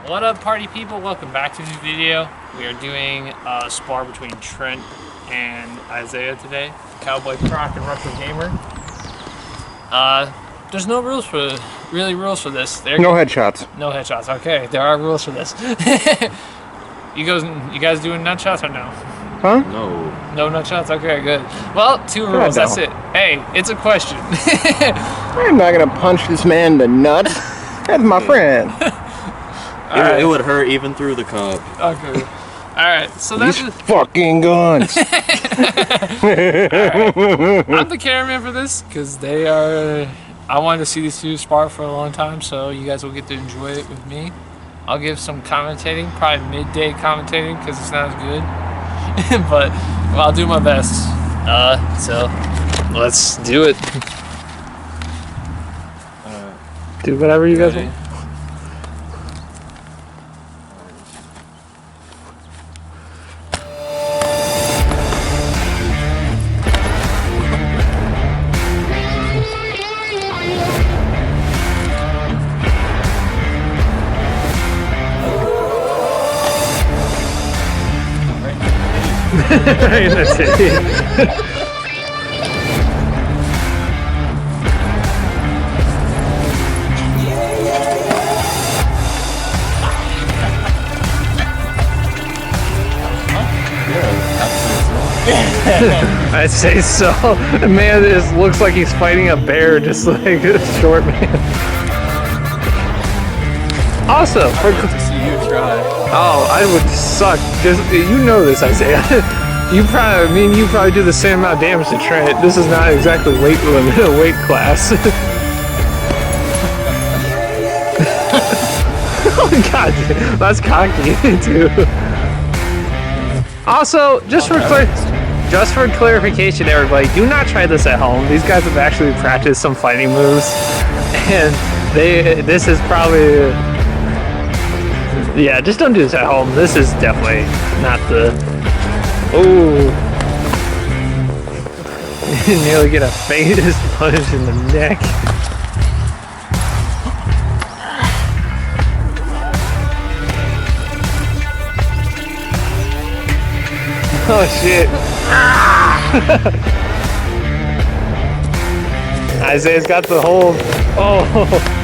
What up, party people? Welcome back to a new video. We are doing a spar between Trent and Isaiah today. Cowboy Croc and Retro Gamer. There's no rules for this. No headshots. No headshots. Okay, there are rules for this. You guys doing nutshots or no? Huh? No. No nutshots? Okay, good. Well, two rules, that's it. Hey, it's a question. I'm not gonna punch this man in the nuts. That's my friend. It would hurt even through the cup. Okay. Alright, so that's these fucking guns. I'm the cameraman for this, because they are... I wanted to see these two spar for a long time, so you guys will get to enjoy it with me. I'll give some commentating, probably midday commentating, because it's not as good. But I'll do my best. So let's do it. Do whatever you guys want. In the city. I'd say so. The man looks like he's fighting a bear, just like a short man. Also, to see you try. Oh, I would suck. You know this, Isaiah. Me and you probably do the same amount of damage to Trent. This is not exactly weight class. Oh god, that's cocky too. Also, just for clarification, everybody, do not try this at home. These guys have actually practiced some fighting moves, and this is probably. Yeah, just don't do this at home. This is definitely not the... Oh! Nearly get a face punch in the neck. Oh shit. Isaiah's got the hold. Oh!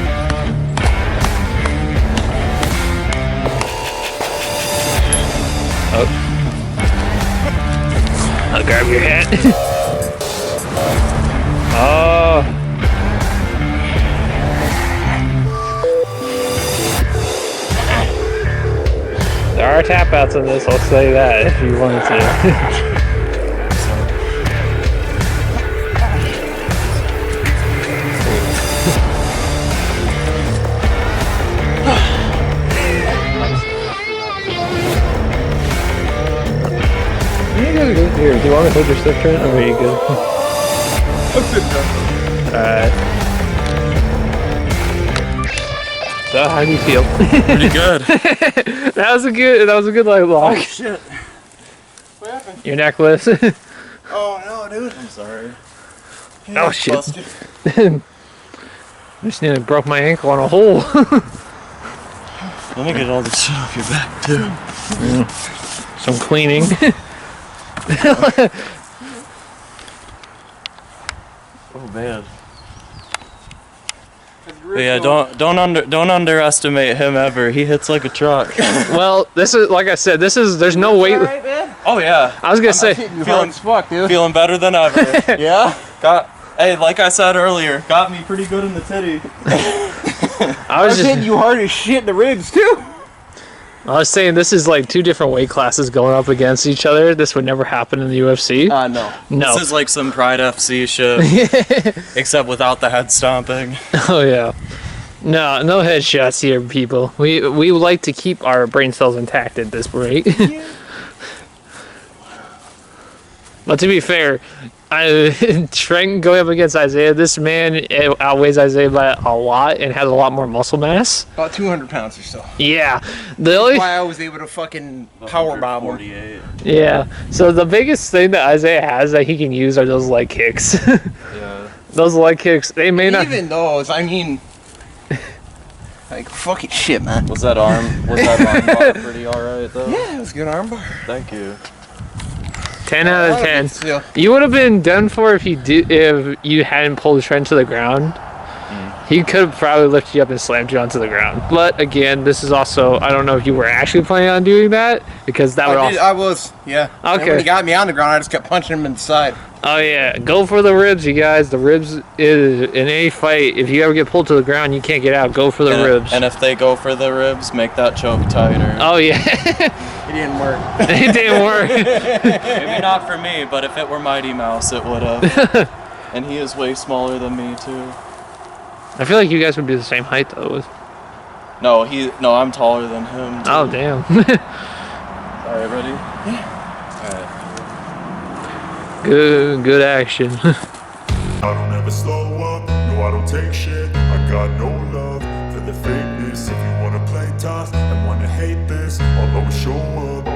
I'll grab your hat. Oh. There are tap outs in this, I'll say that if you wanted to. Here, do you want me to hold your stuff, Trent, or are you good? Alright. So, how do you feel? Pretty good. That was a good like lock. Oh shit. What happened? Your necklace. Oh no, dude. I'm sorry. Oh shit. I just nearly broke my ankle on a hole. Let me get all this shit off your back too. Yeah. Some cleaning. Oh man. But yeah, don't underestimate him ever. He hits like a truck. Well, this is like I said. There's no weight. Right, man? Oh yeah. I was gonna say. Feeling better than ever. Yeah? Hey, like I said earlier, got me pretty good in the titty. I was hitting you hard as shit in the ribs too. I was saying this is like two different weight classes going up against each other. This would never happen in the UFC. No. No. This is like some Pride FC shit. Except without the head stomping. Oh yeah. No headshots here, people. We like to keep our brain cells intact at this rate. Yeah. But to be fair, Trent going up against Isaiah, this man outweighs Isaiah by a lot and has a lot more muscle mass. About 200 pounds or so. Yeah. That's why I was able to fucking powerbomb him. Yeah. So the biggest thing that Isaiah has that he can use are those leg kicks. Yeah. Those leg kicks, they may not... Even those, I mean... Like, fucking shit, man. Was that arm bar pretty alright though? Yeah, it was a good arm bar. Thank you. 10 out of 10. Still. You would have been done for if you hadn't pulled Trent to the ground. He could have probably lifted you up and slammed you onto the ground. But again, this is also, I don't know if you were actually planning on doing that, because that would I was, yeah. Okay. And when he got me on the ground, I just kept punching him in the side. Oh yeah, go for the ribs, you guys. The ribs is in any fight. If you ever get pulled to the ground, you can't get out. Go for the ribs. And if they go for the ribs, make that choke tighter. Oh yeah. It didn't work. It didn't work. Maybe not for me, but if it were Mighty Mouse, it would have. And he is way smaller than me too. I feel like you guys would be the same height though. No, I'm taller than him. Too. Oh damn. Alright, ready? Yeah. Good action. I don't ever slow up, no I don't take shit. I got no love for the fakeness. If you wanna play tough and wanna hate this, I'll always show up.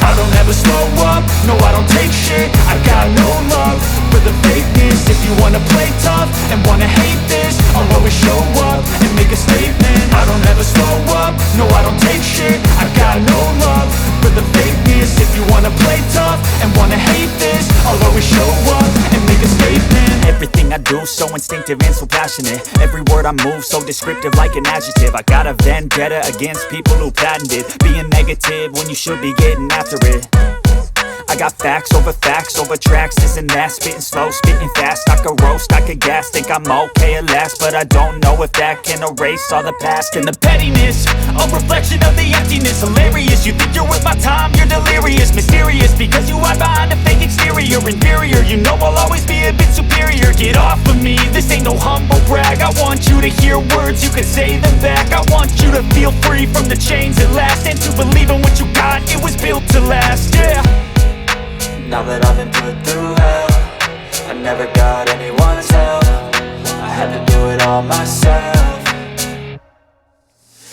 I don't ever slow up, no I don't take shit. I got no love for the fakeness. If you wanna play tough and wanna hate this, I'll always show up and make a statement. I don't ever slow up, no I don't take shit. I got no love for the fakeness. If you wanna play tough and wanna hate this, I'll always show up and make a statement. Everything I do so instinctive and so passionate. Every word I move so descriptive like an adjective. I got a vendetta against people who patented being negative when you should be getting after it. I got facts over tracks, this and that. Spitting slow, spitting fast, I could roast, I could gas. Think I'm okay at last, but I don't know if that can erase all the past. And the pettiness, a reflection of the emptiness. Hilarious, you think you're worth my time, you're delirious. Mysterious, because you hide behind a fake exterior. Inferior, you know I'll always be a bit superior. Get off of me, this ain't no humble brag. I want you to hear words, you can say them back. I want you to feel free from the chains at last, and to believe in what you got, it was built to last, yeah. Now that I've been put through hell, I never got anyone's help. I had to do it all myself.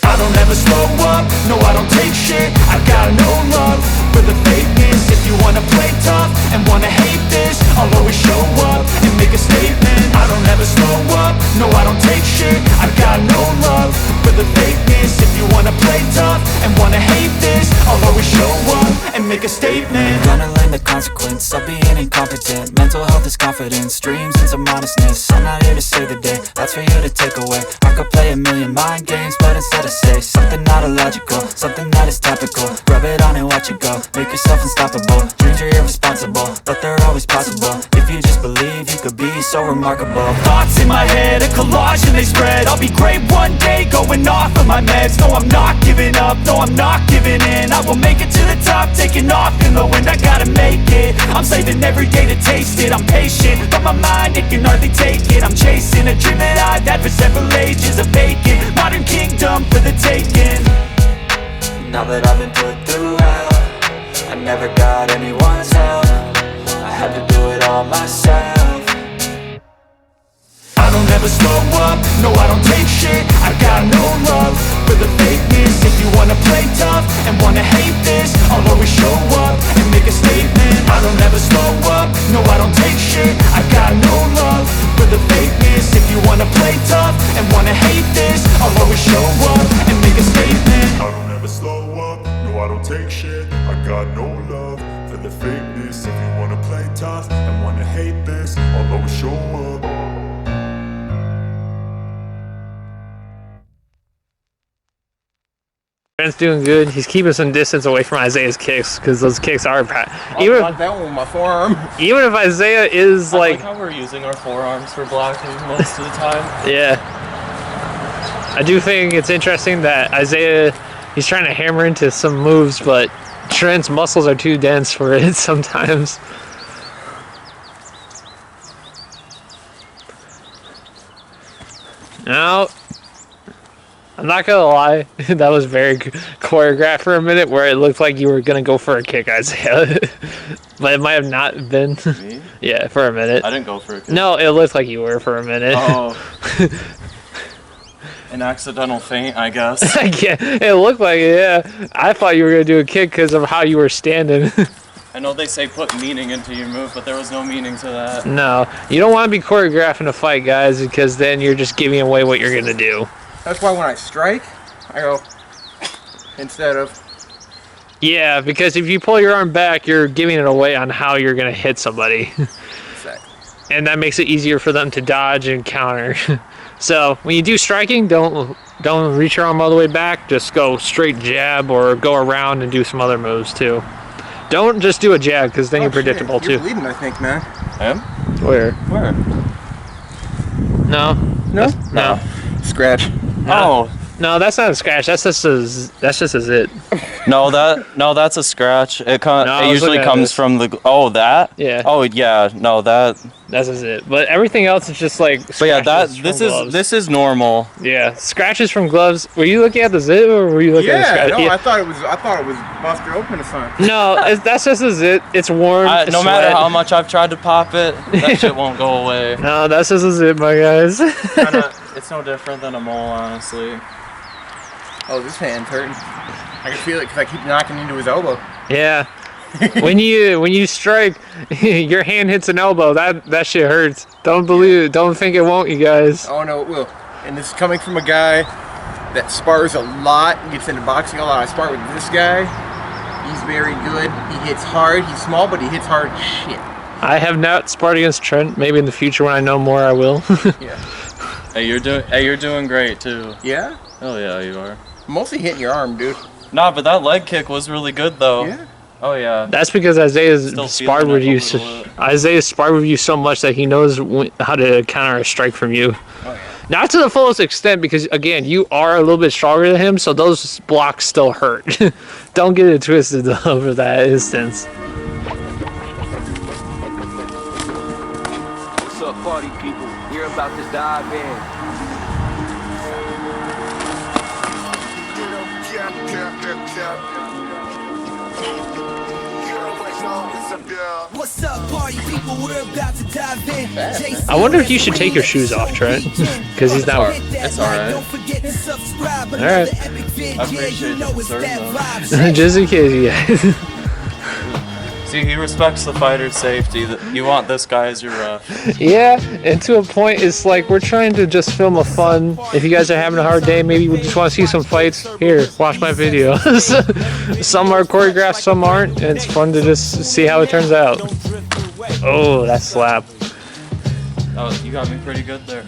I don't ever slow up, no I don't take shit. I got no love for the fakeness. If you wanna play tough and wanna hate this, I'll always show up and make a statement. I don't ever slow up, no I don't take shit. I got no love for the fakeness. If you wanna play tough and wanna hate this, I'll always show up and make a statement. Gonna learn the consequence of being incompetent. Mental health is confidence, dreams and some honestness. I'm not here to save the day, that's for you to take away. I could play a million mind games, but instead I say something not illogical, something that is topical. Rub it on and watch it go, make yourself unstoppable. Dreams are irresponsible, but they're always possible. If you just believe, you could be so remarkable. Thoughts in my head, a collage and they spread. I'll be great one day, going off of my meds. No, I'm not giving up, no, I'm not giving in. I will make it to the top, taking off in the wind. I gotta make it, I'm saving every day to taste it. I'm patient, but my mind, it can hardly take it. I'm chasing a dream that I've had for several ages. A vacant, modern kingdom for the taking. Now that I've been put through hell, I never got anyone's help. I had to do it all myself. I don't ever slow up, no I don't take shit. I got no love for the fakeness. If you wanna play tough and wanna hate this, I'll always show up and make a statement. I don't ever slow up, no I don't take shit. I got no love for the fakeness. If you wanna play tough and wanna hate this, I'll always show up and make a statement. I don't ever slow up, no I don't take shit. I got no love for the fakeness. If you wanna play tough and wanna hate this, I'll always show up. Trent's doing good. He's keeping some distance away from Isaiah's kicks, because those kicks are I got that one with my forearm. even if Isaiah is I like like, how we're using our forearms for blocking most of the time. yeah. I do think it's interesting that Isaiah, he's trying to hammer into some moves, but Trent's muscles are too dense for it sometimes. Now, I'm not gonna lie, that was very choreographed for a minute, where it looked like you were gonna go for a kick, Isaiah. But it might have not been. Me? Yeah, for a minute. I didn't go for a kick. No, it looked like you were for a minute. Oh. An accidental feint, I guess. Yeah, it looked like it, yeah. I thought you were gonna do a kick because of how you were standing. I know they say put meaning into your move, but there was no meaning to that. No, you don't want to be choreographing a fight, guys, because then you're just giving away what you're gonna do. That's why when I strike, I go instead of. Yeah, because if you pull your arm back, you're giving it away on how you're gonna hit somebody, Exactly. and that makes it easier for them to dodge and counter. So when you do striking, don't reach your arm all the way back. Just go straight jab or go around and do some other moves too. Don't just do a jab because then you're predictable You're too. bleeding, I think, man. I am? Where? Where? No. No? No. Scratch. Oh. No, that's not a scratch. That's just a zit. No, that's a scratch. It No, I it was usually looking at comes this. from the that. Yeah. Oh yeah, no that. That's a zit. But everything else is just like. But yeah, scratches from gloves. this is normal. Yeah, scratches from gloves. Were you looking at the zit or were you looking at the Yeah, scratch? no, I thought it was busted open or something. No, that's just a zit. It's warm. It's No matter sweat. how much I've tried to pop it, that shit won't go away. No, that's just a zit, my guys. It's no different than a mole, honestly. Oh, this hand's hurting. I can feel it because I keep knocking into his elbow. Yeah. when you strike, your hand hits an elbow. That shit hurts. Don't believe it. Don't think it won't, you guys. Oh no, it will. And this is coming from a guy that spars a lot, gets into boxing a lot. I spar with this guy. He's very good. He hits hard. He's small, but he hits hard as shit. I have not sparred against Trent. Maybe in the future when I know more, I will. Yeah. Hey, you're doing great too. Yeah? Oh yeah, you are. I'm mostly hitting your arm, dude. Nah, but that leg kick was really good though. Yeah. Oh yeah. That's because Isaiah's Still sparred feeling with it you. a little bit. Isaiah's sparred with you so much that he knows how to counter a strike from you. Oh, yeah. Not to the fullest extent, because again, you are a little bit stronger than him, so those blocks still hurt. Don't get it twisted over that instance. What's up, party people? You're about to dive in. What's up, party people? We're about to dive in. I wonder if you should take your shoes off, Trent, because he's not. It's alright. Alright. I appreciate the concern though. Just in case, yeah. See, he respects the fighter's safety. You want this guy as your ref. Yeah, and to a point, it's like we're trying to just film a fun. If you guys are having a hard day, maybe we just want to see some fights. Here, watch my videos. Some are choreographed, some aren't, and it's fun to just see how it turns out. Oh, that slap. Oh, you got me pretty good there.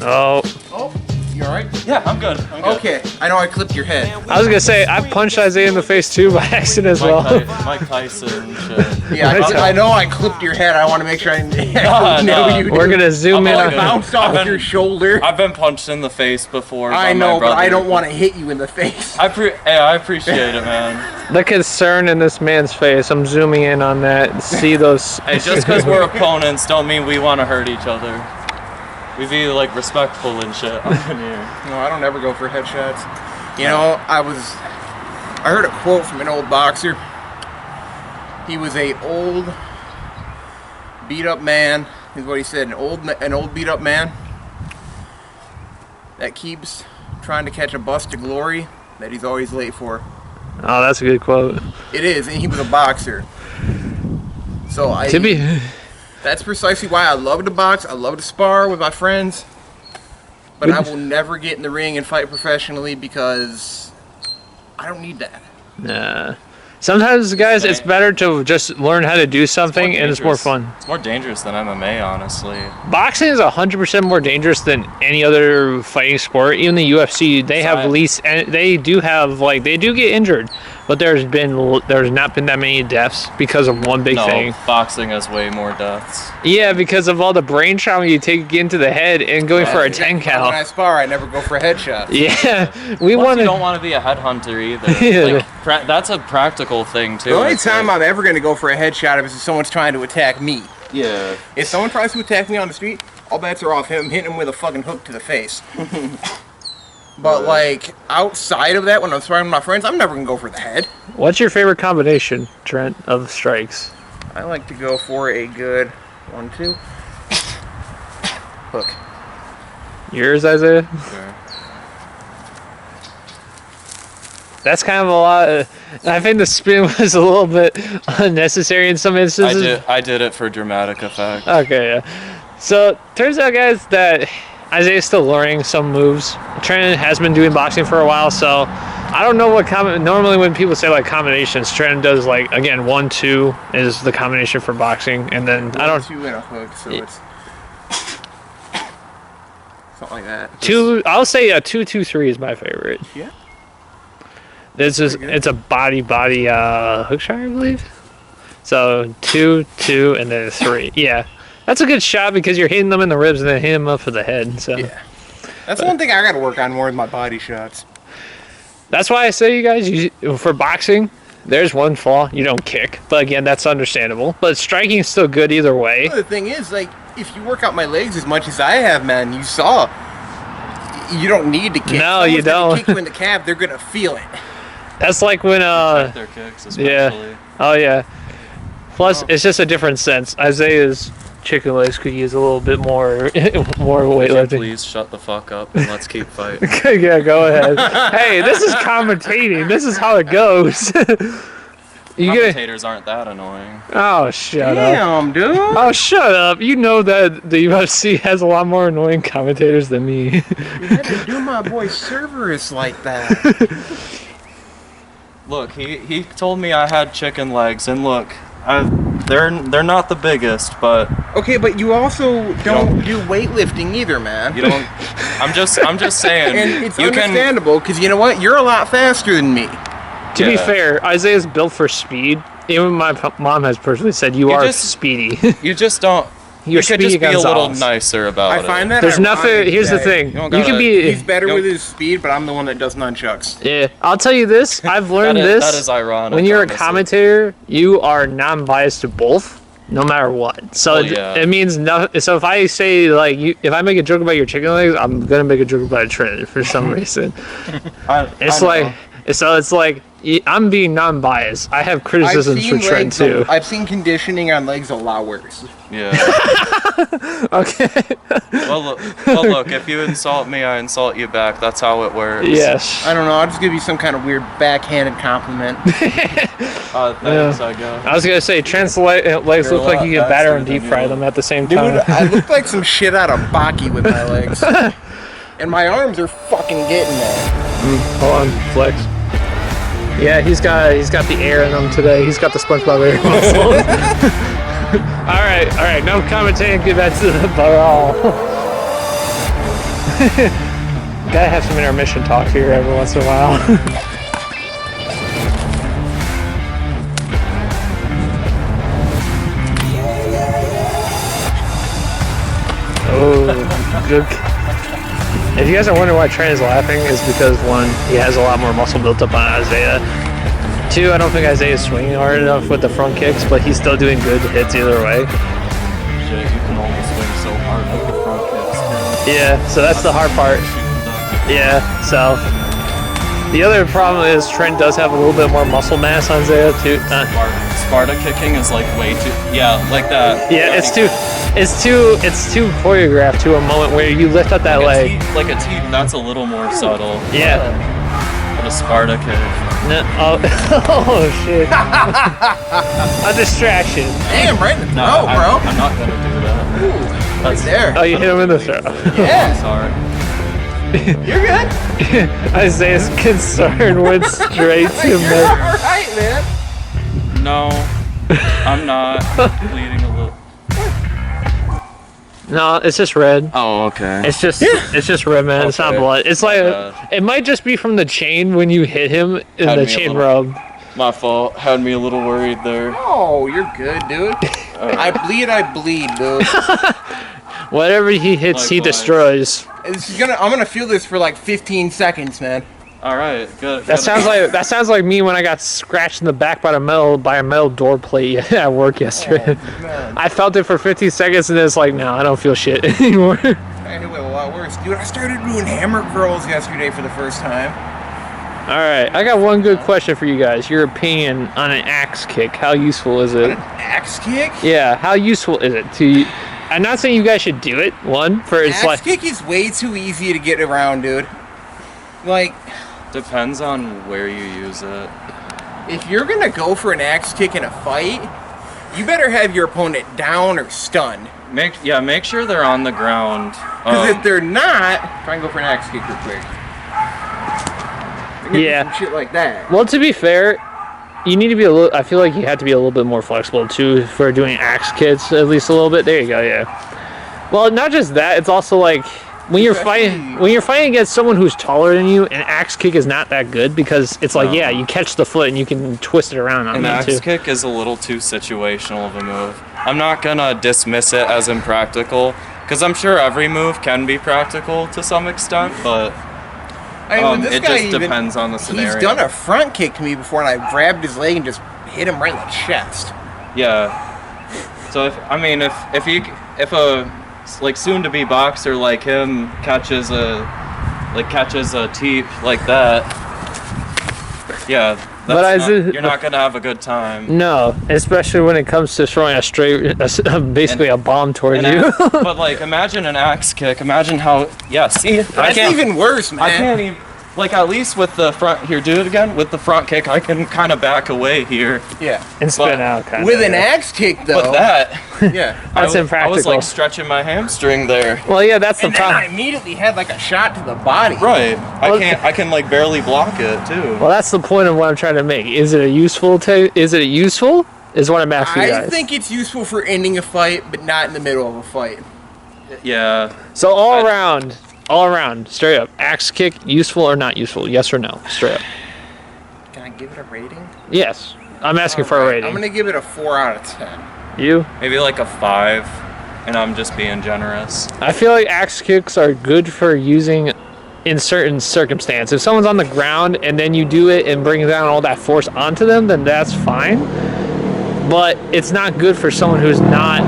Oh, Oh, you alright? Yeah, I'm good. Okay, I know I clipped your head. I was gonna say I punched Isaiah in the face too by accident as well. Mike Tyson shit. Yeah, I know I clipped your head. I want to make sure I No, know no. you We're did. gonna zoom in all on good. Bounced off I've been- your shoulder. I've been punched in the face before. I by my know, but brother. I don't want to hit you in the face. Hey, I appreciate it, man. the concern in this man's face. I'm zooming in on that. See those. Hey, just because we're opponents don't mean we want to hurt each other. We be like respectful and shit up in here. No, I don't ever go for headshots. You know, I heard a quote from an old boxer. He was a old, beat up man. Is what he said. An old beat up man that keeps trying to catch a bus to glory that he's always late for. Oh, that's a good quote. It is, and he was a boxer. So that's precisely why I love to box. I love to spar with my friends. But I will never get in the ring and fight professionally because I don't need that. Nah. Sometimes, guys, it's better to just learn how to do something, and it's more fun. It's more dangerous than MMA, honestly. Boxing is 100% more dangerous than any other fighting sport. Even the UFC, they have least, and they do get injured, but there's not been that many deaths because of one big thing. Boxing has way more deaths. Yeah, because of all the brain trauma you take into the head and going for a 10 When I count. spar, I never go for headshots. Yeah, we Plus, want you to. don't want to be a headhunter either. Yeah. Like, that's a practical thing too. The only It's time like- I'm ever going to go for a headshot is if someone's trying to attack me. Yeah. If someone tries to attack me on the street, all bets are off. Him hitting him with a fucking hook to the face. But like outside of that, when I'm sparring with my friends, I'm never gonna go for the head. What's your favorite combination, Trent, of strikes? I like to go for a good 1-2 hook. Yours, Isaiah? Sure. That's kind of a lot. I think the spin was a little bit unnecessary in some instances. I did it for dramatic effect. Okay, yeah. So turns out, guys, that Isaiah's still learning some moves. Trent has been doing boxing for a while, so I don't know what normally when people say like combinations, Trent does like, again, 1-2 is the combination for boxing, and then I don't 2 and a hook, so it's something like that. I'll say a 2-2-3 is my favorite. Yeah. It's a body hook shot, I believe. So 2-2 and then 3. Yeah. That's a good shot because you're hitting them in the ribs and then hitting them up for the head. So yeah. That's one thing I got to work on more with my body shots. That's why I say, you guys, for boxing, there's one flaw. You don't kick. But again, that's understandable. But striking is still good either way. The thing is, like, if you work out my legs as much as I have, man, you saw, you don't need to kick. No, you don't. Kick you in the calf, they're going to feel it. That's like when, their kicks, especially. Yeah. Oh, yeah. Plus, it's just a different sense. Isaiah's chicken legs could use a little bit more weightlifting. Please shut the fuck up and let's keep fighting. Yeah, go ahead. Hey, this is commentating. This is how it goes. Commentators aren't that annoying. Oh, shut up. Damn, dude. Oh, shut up. You know that the UFC has a lot more annoying commentators than me. You had to do my boy Cerberus like that. Look, he told me I had chicken legs, and look, they're not the biggest, but okay, but you also don't do weightlifting either, man. you don't. I'm just saying. And it's you understandable because you know what? You're a lot faster than me. To be fair, Isaiah's built for speed. Even my mom has personally said you are speedy. You just don't. You could just be a little nicer about it. I find that there's nothing. Here's the thing. You can be. He's better with his speed, but I'm the one that does nunchucks. Yeah, I'll tell you this. I've learned this. That is ironic. When you're a commentator, you are non-biased to both, no matter what. So it means nothing. So if I say like, if I make a joke about your chicken legs, I'm gonna make a joke about a trend for some reason. It's like I'm being non-biased. I have criticisms for Trent too. I've seen conditioning on legs a lot worse. Yeah. Okay. Well, look. If you insult me, I insult you back. That's how it works. Yes. I don't know. I'll just give you some kind of weird backhanded compliment. Thanks, I guess. I was gonna say, Trent's legs look like you could batter and deep fry them at the same time. Dude, I look like some shit out of Baki with my legs. And my arms are fucking getting there. Hold on, flex. Yeah, he's got the air in him today. He's got the SpongeBob air muscles. all right. No commentating. Get back to the brawl. Gotta have some intermission talk here every once in a while. Oh, good. If you guys are wondering why Trent is laughing, is because one, he has a lot more muscle built up on Isaiah. Two, I don't think Isaiah is swinging hard enough with the front kicks, but he's still doing good hits either way. Shit, you can only swing so hard with the front kicks. Yeah, so that's the hard part. Yeah, so the other problem is Trent does have a little bit more muscle mass on Isaiah too. Sparta kicking is like way too, like that. Yeah, it's too choreographed to a moment where you lift up that leg. Like a T, that's a little more subtle. Yeah. But a Sparta kick. No, oh shit. A distraction. Damn, right in the throat, bro. I'm not gonna do that. Ooh, that's there. Oh, you hit him in the throat. Yeah. Sorry. You're good. Isaiah's concerned went straight to You're me. alright, man. No, I'm not. Bleeding a little. No, it's just red. Oh, okay. It's just red, man. It's not blood. It's like it might just be from the chain when you hit him in the chain rub. My fault. Had me a little worried there. Oh, you're good, dude. I bleed, dude. Whatever he hits, he destroys. I'm gonna feel this for like 15 seconds, man. All right, good. That sounds like me when I got scratched in the back by a metal door plate at work yesterday. Oh, I felt it for 15 seconds and it's like, no, I don't feel shit anymore. Anyway, a lot worse, dude. I started doing hammer curls yesterday for the first time. All right, I got one good question for you guys. Your opinion on an axe kick? How useful is it? An axe kick? Yeah, how useful is it to? I'm not saying you guys should do it. Axe kick is way too easy to get around, dude. Like, depends on where you use it. If you're gonna go for an axe kick in a fight, you better have your opponent down or stunned. Make sure they're on the ground. Because if they're not, try and go for an axe kick real quick. Yeah. Some shit like that. Well, to be fair, you need to be a little. I feel like you have to be a little bit more flexible too for doing axe kicks, at least a little bit. There you go. Yeah. Well, not just that. It's also like when you're fighting against someone who's taller than you, an axe kick is not that good because it's like you catch the foot and you can twist it around on An that too. axe kick is a little too situational of a move. I'm not gonna dismiss it as impractical because I'm sure every move can be practical to some extent, but. I mean, this it guy just depends on the scenario. He's done a front kick to me before, and I grabbed his leg and just hit him right in the chest. Yeah. So if a like soon-to-be boxer like him catches a teep like that, yeah. You're not gonna have a good time. No, especially when it comes to throwing basically a bomb toward you. But like, imagine an axe kick. Imagine how. Yeah. See, that's even worse, man. I can't even. Like, at least with the front here, do it again. With the front kick, I can kind of back away here. Yeah. And spin out, kind of. With an axe kick, though. But that. Yeah. That's impractical. I was like stretching my hamstring there. Well, yeah, that's the and then I problem. immediately had like a shot to the body. Right. I can like barely block it too. Well, that's the point of what I'm trying to make. Is it a useful? Is it useful? Is what I'm asking you guys. I think it's useful for ending a fight, but not in the middle of a fight. Yeah. So all around, straight up, axe kick, useful or not useful? Yes or no? Straight up. Can I give it a rating? Yes. I'm asking for a rating. I'm gonna give it a 4 out of 10. You? Maybe like a 5, and I'm just being generous. I feel like axe kicks are good for using in certain circumstances. If someone's on the ground and then you do it and bring down all that force onto them, then that's fine. But it's not good for someone who's not...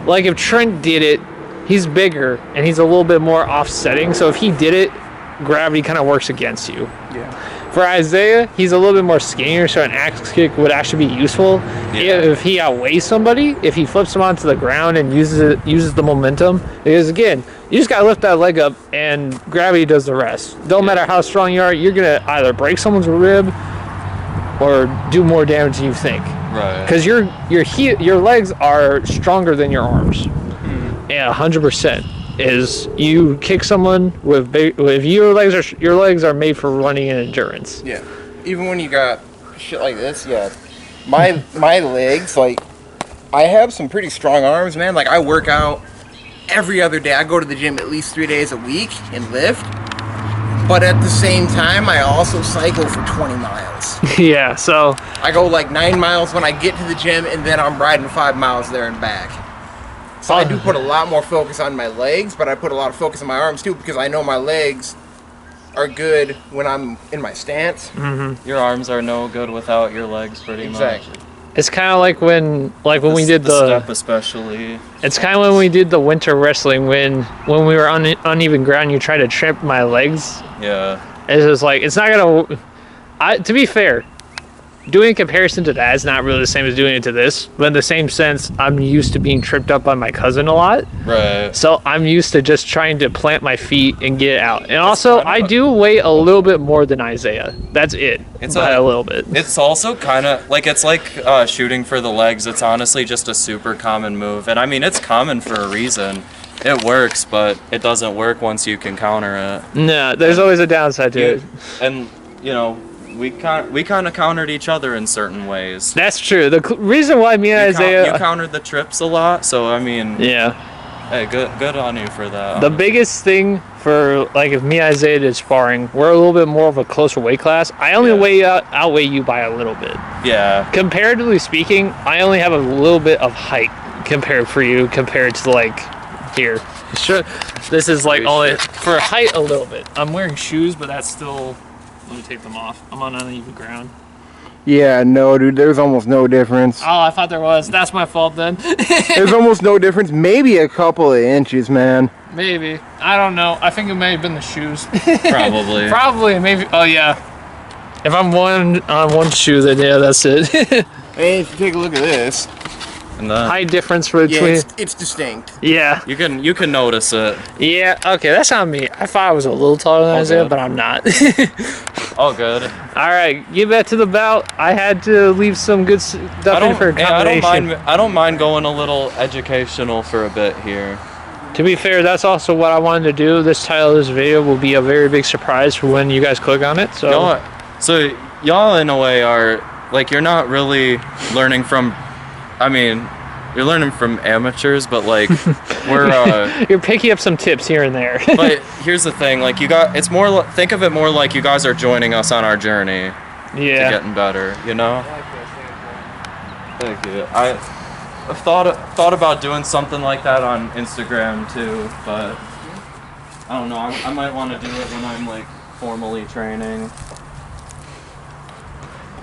Like if Trent did it, he's bigger and he's a little bit more offsetting. So if he did it, gravity kind of works against you. Yeah. For Isaiah, he's a little bit more skinnier, so an axe kick would actually be useful. Yeah. If he outweighs somebody, if he flips him onto the ground and uses the momentum. Because again, you just gotta lift that leg up and gravity does the rest. Don't matter how strong you are, you're gonna either break someone's rib or do more damage than you think. Right. Because your legs are stronger than your arms. Yeah, 100%. Is you kick someone with if your legs are made for running and endurance. Yeah. Even when you got shit like this, yeah. My legs, like, I have some pretty strong arms, man. Like, I work out every other day. I go to the gym at least 3 days a week and lift. But at the same time, I also cycle for 20 miles. Yeah, so I go like 9 miles when I get to the gym, and then I'm riding 5 miles there and back. So I do put a lot more focus on my legs, but I put a lot of focus on my arms too, because I know my legs are good when I'm in my stance. Mm-hmm. Your arms are no good without your legs, pretty much. It's kind of like when we did the step, especially. It's kind of when we did the winter wrestling when we were on uneven ground. You try to trip my legs. Yeah. It's just like it's not gonna. To be fair, doing a comparison to that is not really the same as doing it to this. But in the same sense, I'm used to being tripped up by my cousin a lot. Right. So I'm used to just trying to plant my feet and get it out. And also, I do weigh a little bit more than Isaiah. That's it. It's a little bit. It's also kind of like shooting for the legs. It's honestly just a super common move, and I mean it's common for a reason. It works, but it doesn't work once you can counter it. No, there's always a downside to it. And we kind of countered each other in certain ways. That's true. The reason why me and Isaiah... You countered the trips a lot, so I mean... Yeah. Hey, good on you for that. The biggest thing for, like, if me and Isaiah did sparring, we're a little bit more of a closer weight class. I only outweigh you by a little bit. Yeah. Comparatively speaking, I only have a little bit of height compared to, like, here. Sure. This is, like, only... For height, a little bit. I'm wearing shoes, but that's still... Let me take them off. I'm on uneven ground. Yeah, no, dude, there's almost no difference. Oh, I thought there was. That's my fault then. There's almost no difference. Maybe a couple of inches, man. Maybe. I don't know. I think it may have been the shoes. Probably. Probably. Maybe. Oh, yeah. If I'm on one shoe, then yeah, that's it. Hey, if you take a look at this. And the height difference between... Yeah, it's distinct. Yeah. You can notice it. Yeah, okay, that's not me. I thought I was a little taller than Isaiah, but I'm not. All good. All right, get back to the bout. I had to leave some good stuff in for accommodation. I don't mind going a little educational for a bit here. To be fair, that's also what I wanted to do. This title of this video will be a very big surprise for when you guys click on it. So, y'all in a way are like, you're not really learning from. I mean, you're learning from amateurs, but like we're. You're picking up some tips here and there. But here's the thing, like it's more. Think of it more like you guys are joining us on our journey. To getting better, you know. Thank you. I've thought about doing something like that on Instagram too, but I don't know. I might want to do it when I'm like formally training.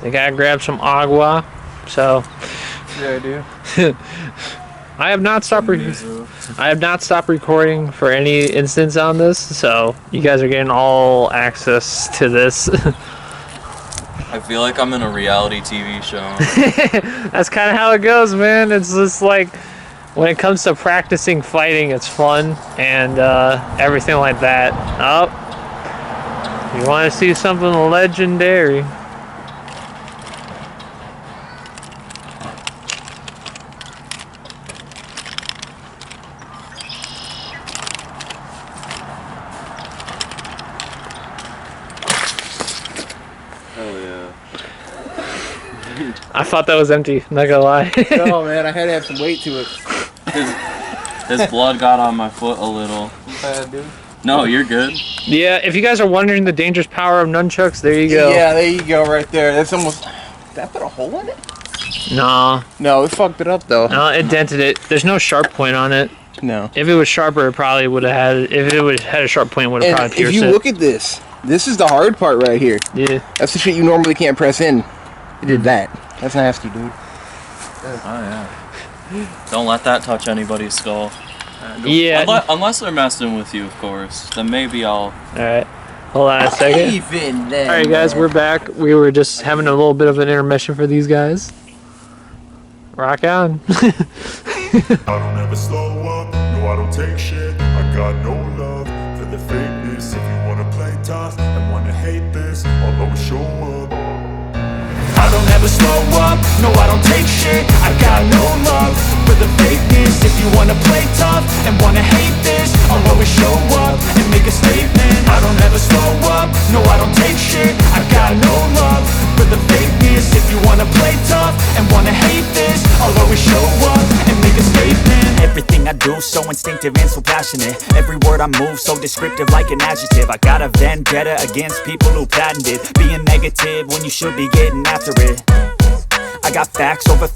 They gotta grab some agua, so. Yeah, I do. I have not stopped. I have not stopped recording for any instance on this, so you guys are getting all access to this. I feel like I'm in a reality TV show. That's kind of how it goes, man. It's just like when it comes to practicing fighting, it's fun and everything like that. Oh, you want to see something legendary? I thought that was empty, not gonna lie. No, man, I had to have some weight to it. His blood got on my foot a little. Dude. No, you're good. Yeah, if you guys are wondering the dangerous power of nunchucks, there you go. Yeah, there you go, right there. That's almost. Did that put a hole in it? Nah. No, it fucked it up though. No, it dented it. There's no sharp point on it. No. If it was sharper, it probably would have had. If it would had a sharp point, it would have probably pierced it. If you look at this is the hard part right here. Yeah. That's the shit you normally can't press in. It did that. That's nasty, dude. Oh yeah. Don't let that touch anybody's skull. Yeah. Unless they're messing with you, of course. Then maybe I'll. All right. Hold on a second. Even then. All right, guys, we're back. We were just having a little bit of an intermission for these guys. Rock on. I don't ever slow up, no I don't take shit. I got no love for the fakeness. If you wanna play tough and wanna hate this, I'll always show up. I don't ever slow up, no I don't take shit. I got no love for the fakeness. If you wanna play tough and wanna hate this, I'll always show up and make a statement. I don't ever slow up, no I don't take shit. I got no love for the fakeness. If you wanna play tough and wanna hate this, I'll always show up and make a statement. Everything I do so instinctive and so passionate. Every word I move so descriptive like an adjective. I got a vendetta against people who patented being negative when you should be getting after it. I got facts over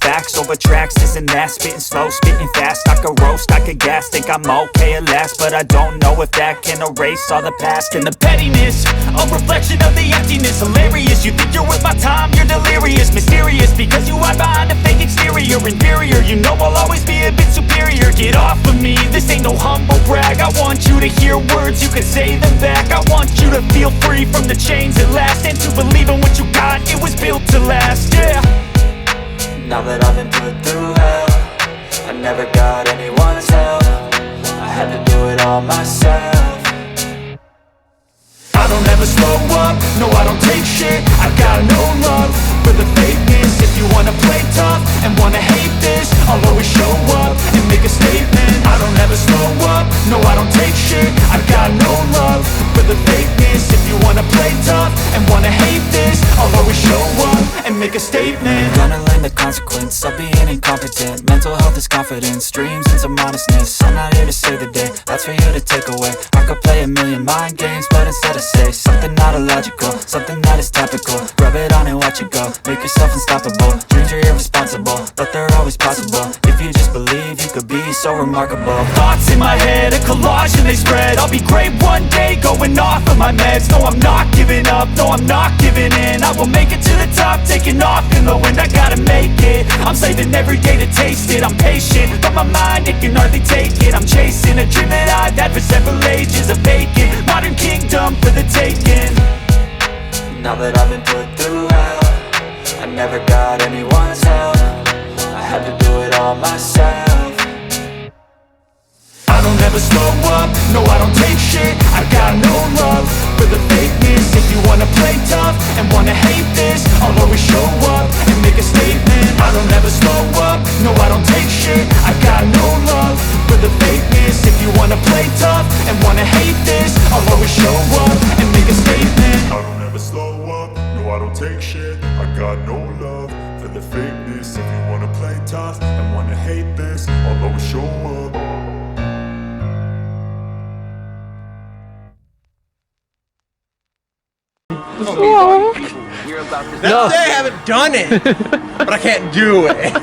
tracks, this and that. Spitting slow, spitting fast, I could roast, I could gas. Think I'm okay at last, but I don't know if that can erase all the past. And the pettiness, a reflection of the emptiness. Hilarious, you think you're worth my time, you're delirious. Mysterious, because you hide behind a fake exterior. Inferior, you know I'll always be a bit superior. Get off of me, this ain't no humble brag. I want you to hear words, you can say them back. I want you to feel free from the chains at last, and to believe in what you got, it was built to last, yeah. Now that I've been put through hell, I never got anyone's help. I had to do it all myself. I don't ever slow up, no I don't take shit. I got no love for the fakeness. If you wanna play tough and wanna hate this, I'll always show up and make a statement. I don't ever slow up, no I don't take shit. I got no love for the fakeness. If you wanna play tough and wanna hate this, I'll always show up and make a statement. Gonna learn the consequence of being incompetent. Mental health is confidence, dreams into modestness. I'm not here to save the day, that's for you to take away. I could play a million mind games, but instead I say something not illogical, something that is topical. Rub it on and watch it go, make yourself unstoppable. Dreams are irresponsible, but they're always possible. If you just believe, you could be so remarkable. Thoughts in my head, a collage and they spread. I'll be great one day, going off of my meds. No, I'm not giving up, no, I'm not giving in. I will make it to the top, taking off in the wind. I gotta make it, I'm saving every day to taste it. I'm patient, but my mind, it can hardly take it. I'm chasing a dream that I've had for several ages. A vacant, modern kingdom for the taking. Now that I've been put through hell, I never got anyone's help. I had to do it all myself. I don't ever slow up, no I don't take shit. I got no love for the fakeness. If you wanna play tough slow up, no I don't take shit. I got no love for the fakeness. If you wanna play tough and wanna hate this, I'll always show up. You're about to Not that I haven't done it, but I can't do it.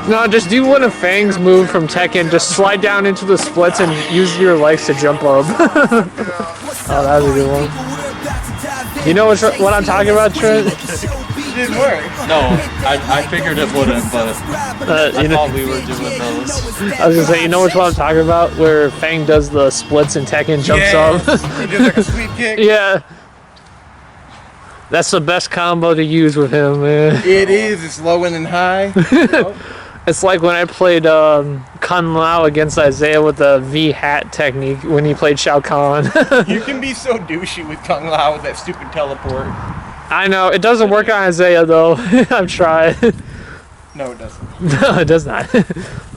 No, just do one of Fang's move from Tekken. Just slide down into the splits and use your legs to jump up. Oh, that was a good one. You know what I'm talking about, Trent? It didn't work. No, I figured it wouldn't, but I thought we were doing those. I was gonna say, you know which one I'm talking about? Where Fang does the splits and Tekken jumps up. He did like a sweep kick. Yeah. That's the best combo to use with him, man. It is. It's low and then high. It's like when I played Kun Lao against Isaiah with the V-hat technique when he played Shao Kahn. You can be so douchey with Kung Lao with that stupid teleport. I know, it doesn't work on Isaiah though. I've tried. No, it doesn't. No, it does not.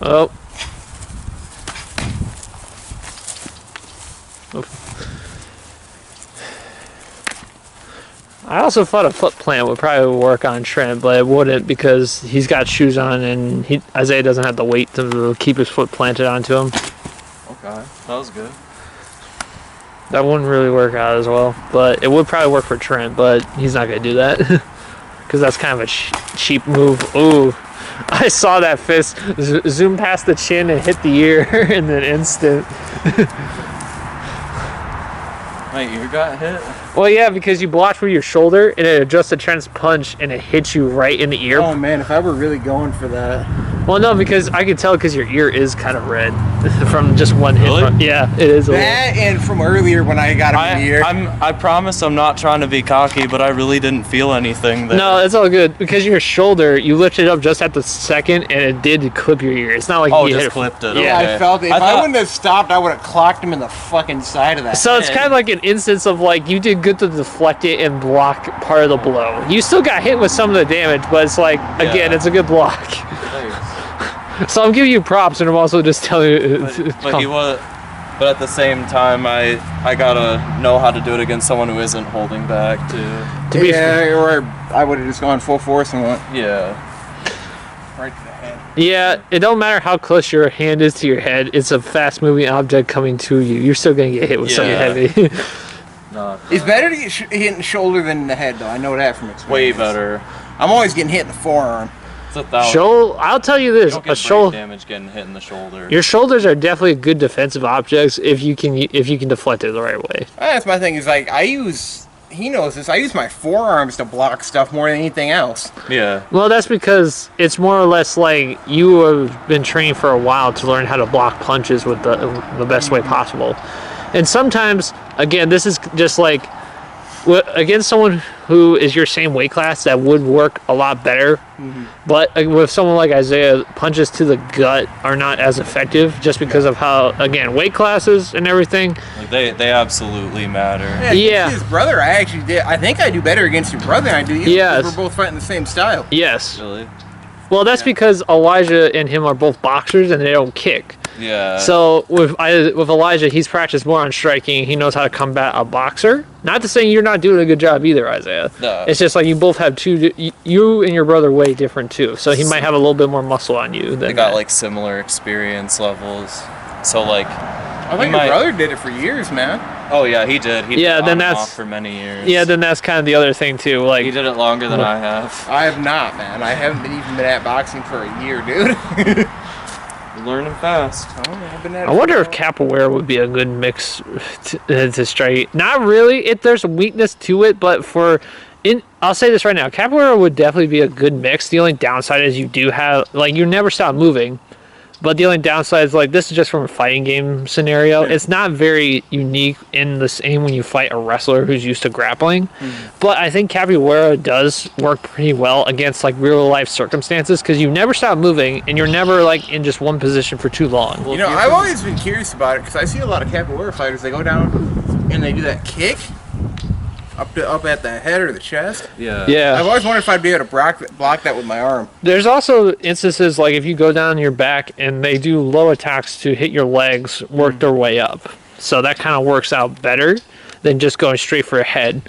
Oh. I also thought a foot plant would probably work on Trent, but it wouldn't because he's got shoes on and Isaiah doesn't have the weight to keep his foot planted onto him. Okay, that was good. That wouldn't really work out as well, but it would probably work for Trent, but he's not going to do that because that's kind of a cheap move. Ooh, I saw that fist zoom past the chin and hit the ear in an instant. My ear got hit? Well, yeah, because you blocked with your shoulder and it adjusted Trent's punch and it hit you right in the ear. Oh man, if I were really going for that. Well, no, because I could tell because your ear is kind of red from just one hit. Really? Yeah, it is. That and from earlier when I got him in the ear. I promise I'm not trying to be cocky, but I really didn't feel anything there. No, it's all good because your shoulder, you lifted it up just at the second and it did clip your ear. It's not like you just hit it. clipped it. Yeah, Okay. I felt it. If I I thought- wouldn't have stopped, I would have clocked him in the fucking side of that. So it's head. kind of like an instance of like you did good to deflect it and block part of the blow. You still got hit with some of the damage, but it's like again, Yeah. it's a good block. Thanks. So I'm giving you props, and I'm also just telling you. But he was. But at the same time, I gotta know how to do it against someone who isn't holding back too. To be Yeah, or I would have just gone full force and went Yeah. right to the head. Yeah, it don't matter how close your hand is to your head. It's a fast-moving object coming to you. You're still gonna get hit with something Yeah. heavy. Not It's better to get hit in the shoulder than in the head, though. I know that from experience. way better. I'm always getting hit in the forearm. It's 1,000. I'll tell you You this: don't a get brain shoulder. damage getting hit in the shoulder. Your shoulders are definitely good defensive objects if you can deflect it the right way. That's my thing. Is like he knows this. I use my forearms to block stuff more than anything else. Yeah. Well, that's because it's more or less like you have been trained for a while to learn how to block punches with the best way possible. And sometimes, again, this is just like against someone who is your same weight class, that would work a lot better. But with someone like Isaiah, punches to the gut are not as effective just because of how, again, weight classes and everything. Like they absolutely matter. Yeah. His brother, I actually did. I think I do better against your brother than I do you. Yes. Because we're both fighting the same style. Yes. Really? Well, that's because Elijah and him are both boxers and they don't kick. Yeah. So with Elijah, he's practiced more on striking. He knows how to combat a boxer. Not to say you're not doing a good job either, Isaiah. No. It's just like you both have you and your brother way different too. So he might have a little bit more muscle on you. They got like similar experience levels. So like, I think your might- brother did it for years, man. oh yeah, he did. He Yeah, did then on and that's- off for many years. Yeah, then that's kind of the other thing too. he Like did it longer than I have. I have not, man. I haven't even been at boxing for a year, dude. You're learning fast. I've been at I wonder if capoeira would be a good mix to strike. Not really. There's a weakness to it, but I'll say this right now. Capoeira would definitely be a good mix. The only downside is you do have, like, you never stop moving. But the only downside is, like, this is just from a fighting game scenario. It's not very unique in the same when you fight a wrestler who's used to grappling. But I think capoeira does work pretty well against, like, real life circumstances because you never stop moving and you're never, like, in just one position for too long. You know, I've always been curious about it because I see a lot of capoeira fighters. They go down and they do that kick up at the head or the chest. Yeah. Yeah. I've always wondered if I'd be able to block that with my arm. There's also instances like if you go down your back and they do low attacks to hit your legs, work their way up. So that kind of works out better than just going straight for a head.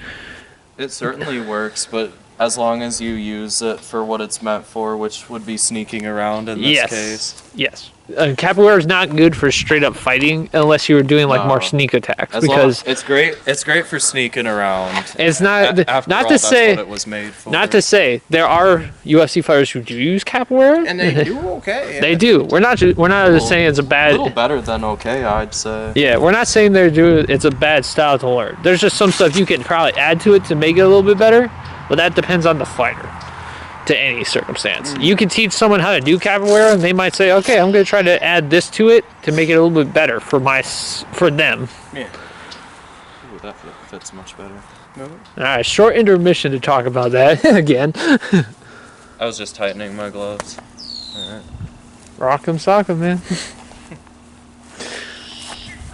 It certainly works, but as long as you use it for what it's meant for, which would be sneaking around in this case. Yes. Capoeira is not good for straight up fighting unless you were doing like more sneak attacks, because it's great for sneaking around. It's not After not all, to that's say what it was made for. not to say there are UFC fighters who do use capoeira, And they do okay. Yeah. They do. We're not just saying it's a bad. A little better than okay, I'd say. Yeah, we're not saying it's a bad style to learn. There's just some stuff you can probably add to it to make it a little bit better, but that depends on the fighter. To any circumstance, you can teach someone how to do capoeira, and they might say, "Okay, I'm going to try to add this to it to make it a little bit better for them." Yeah. Ooh, that fits much better. All right, short intermission to talk about that again. I was just tightening my gloves. All right. Rock 'em, sock 'em, man.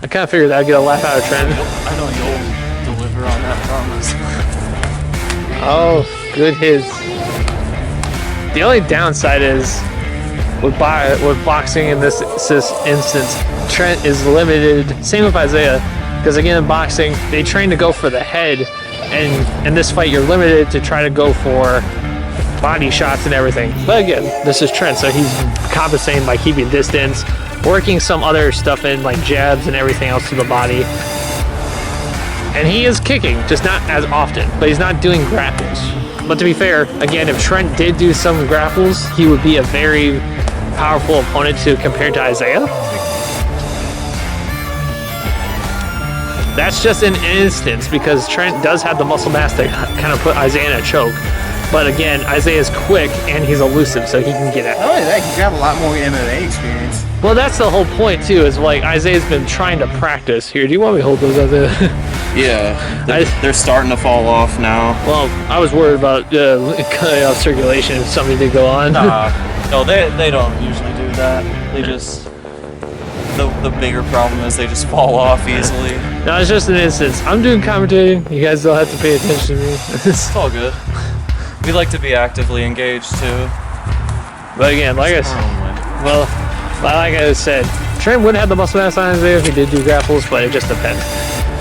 I kind of figured I'd get a laugh out of Trent. I know you'll deliver on that promise. Oh, good his. The only downside is with boxing in this instance, Trent is limited. Same with Isaiah, because again in boxing they train to go for the head, and in this fight you're limited to try to go for body shots and everything. But again, this is Trent, so he's compensating by keeping distance, working some other stuff in like jabs and everything else to the body. And he is kicking, just not as often, but he's not doing grapples. But to be fair, again, if Trent did do some grapples, he would be a very powerful opponent to compare to Isaiah. That's just an instance because Trent does have the muscle mass to kind of put Isaiah in a choke. But again, Isaiah's quick and he's elusive, so he can get out. Not only that, he's got a lot more MMA experience. Well, that's the whole point too. Is like Isaiah's been trying to practice. Here, do you want me to hold those, Isaiah? Yeah, they're starting to fall off now. Well, I was worried about cutting off circulation if something did go on. No, they don't usually do that. They just the bigger problem is they just fall off easily. No, it's just an instance. I'm doing commentating. You guys don't have to pay attention to me. It's all good. We like to be actively engaged too. But again, like I said, Trent would have the muscle mass on Isaiah if he did do grapples, but it just depends.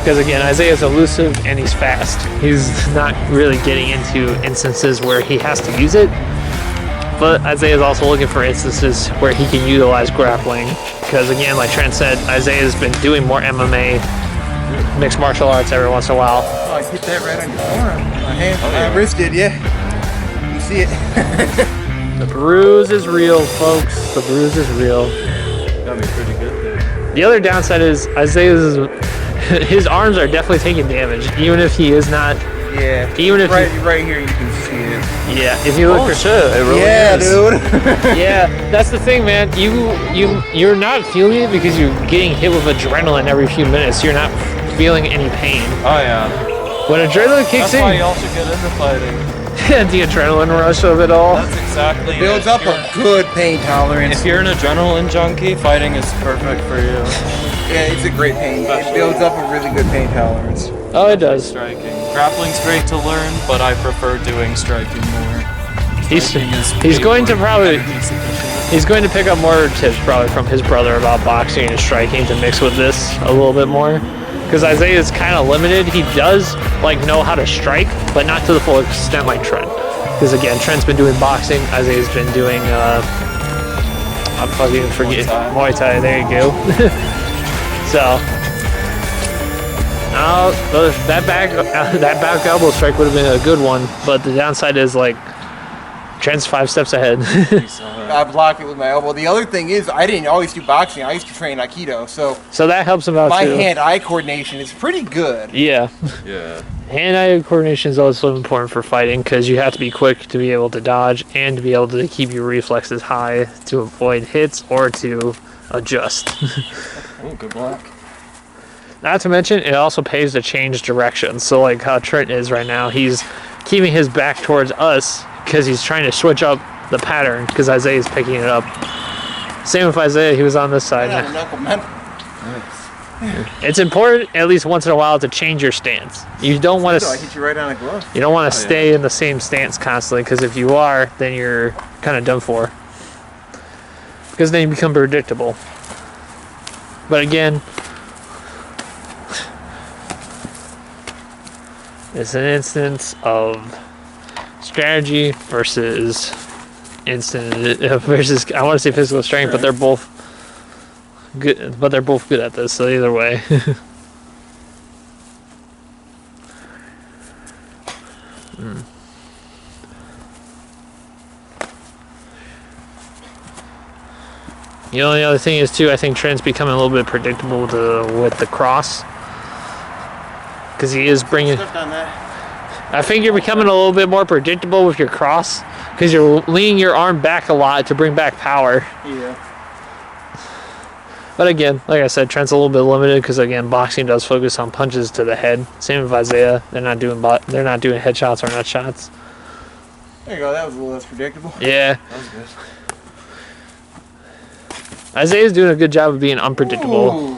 Because again, Isaiah's elusive and he's fast. He's not really getting into instances where he has to use it. But Isaiah's also looking for instances where he can utilize grappling. Because again, like Trent said, Isaiah's been doing more MMA, mixed martial arts every once in a while. Oh, I hit that right on your forearm. My hand, my wrist did, yeah. You see it. The bruise is real, folks. The bruise is real. Got me pretty good there. The other downside is his arms are definitely taking damage, even if he is not. Yeah. Even if right here you can see it. Yeah, if you look. Oh shit! It really is. Dude. Yeah, that's the thing, man. You're not feeling it because you're getting hit with adrenaline every few minutes. You're not feeling any pain. Oh yeah. When adrenaline kicks That's why in, y'all should get into fighting. the adrenaline rush of it all. That's exactly Builds it. up a good pain tolerance. If you're an adrenaline junkie, fighting is perfect for you. Yeah, it's a great pain. It builds up a really good pain tolerance. Oh, it does. Striking. Grappling's great to learn, but I prefer doing striking more. He's going to probably he's going to pick up more tips probably from his brother about boxing and striking to mix with this a little bit more. Because Isaiah is kind of limited. He does know how to strike, but not to the full extent like Trent. Because again, Trent's been doing boxing. Isaiah's been doing I'm fucking forget Muay Thai. There you go. So. That back elbow strike would have been a good one, but the downside is Trent's 5 steps ahead. I block it with my elbow. The other thing is, I didn't always do boxing. I used to train Aikido, so that helps him out my too. hand-eye coordination is pretty good. Yeah. Yeah. Hand-eye coordination is also important for fighting because you have to be quick to be able to dodge and to be able to keep your reflexes high to avoid hits or to adjust. Oh, good block. Not to mention, it also pays to change direction. So how Trent is right now, he's keeping his back towards us because he's trying to switch up the pattern because Isaiah's picking it up. Same with Isaiah, he was on this side. It's important at least once in a while to change your stance. You don't want to. I hit you right on the glove. You don't want to stay in the same stance constantly because if you are, then you're kind of done for. Because then you become predictable. But again. It's an instance of strategy versus versus I want to say physical strength, but they're both good. But they're both good at this. So either way. The only other thing is too, I think Trent's becoming a little bit predictable with the cross, because he is bringing. I think you're becoming a little bit more predictable with your cross, because you're leaning your arm back a lot to bring back power. Yeah. But again, like I said, Trent's a little bit limited because again, boxing does focus on punches to the head. Same with Isaiah. They're not doing headshots or nut shots. There you go. That was a little less predictable. Yeah. That was good. Isaiah's doing a good job of being unpredictable. Ooh.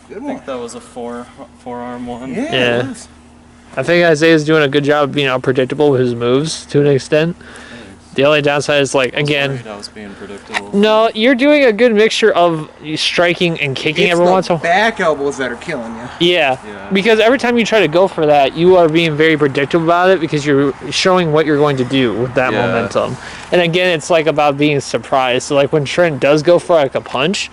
Good I one. think that was a forearm one. Yeah. Yeah. it was. I think Isaiah's doing a good job of being unpredictable with his moves to an extent. The only downside is like again. I was being predictable. No, you're doing a good mixture of striking and kicking It's every the once in a while. back elbows that are killing you. Yeah, because every time you try to go for that, you are being very predictable about it because you're showing what you're going to do with that momentum. And again, it's like about being surprised. So like when Trent does go for like a punch,